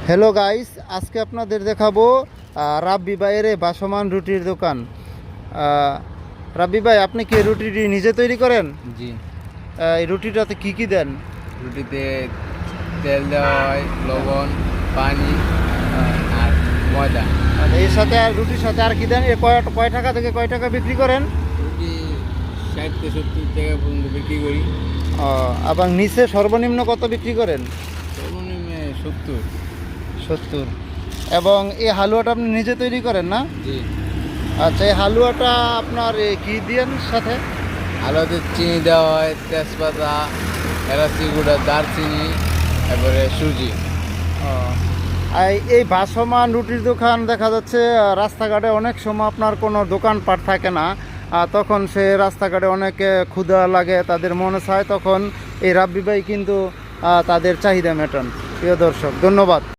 Hello guys, আজকে আপনাদের দেখাবো রাব্বি ভাইয়ের এই ভাসমান রুটির দোকান। রাব্বি ভাই, আপনি কি রুটিটি নিজে তৈরি করেন? জি। এই রুটিটাতে কি কি দেন? রুটিতে তেল দেওয়া হয়, লবণ, পানি আর ময়দা। আর এর সাথে আর রুটির সাথে আর কি দেন? এ কয় টাকা থেকে কয় টাকা বিক্রি করেন? রুটি 60-70 টাকা পর্যন্ত বিক্রি করি। এবং নিচে সর্বনিম্ন কত বিক্রি করেন? সর্বনিম্ন 70। 70। এবং এই হালুয়াটা আপনি নিজে তৈরি করেন না? জি। আচ্ছা, এই হালুয়াটা আপনার কি দেন সাথে? আলুতে চিনি দেওয়া হয়, তেজপাতা, এলাচি গুঁড়া, দারচিনি, তারপরে সুজি। এই ভাসমান রুটির দোকান দেখা যাচ্ছে রাস্তাঘাটে অনেক সময় আপনার কোনো দোকানপাট থাকে না, তখন সে রাস্তাঘাটে অনেকে ক্ষুধা লাগে, তাদের মনে চায়, তখন এই রাব্বি ভাই কিন্তু তাদের চাহিদা মেটান। প্রিয় দর্শক, ধন্যবাদ।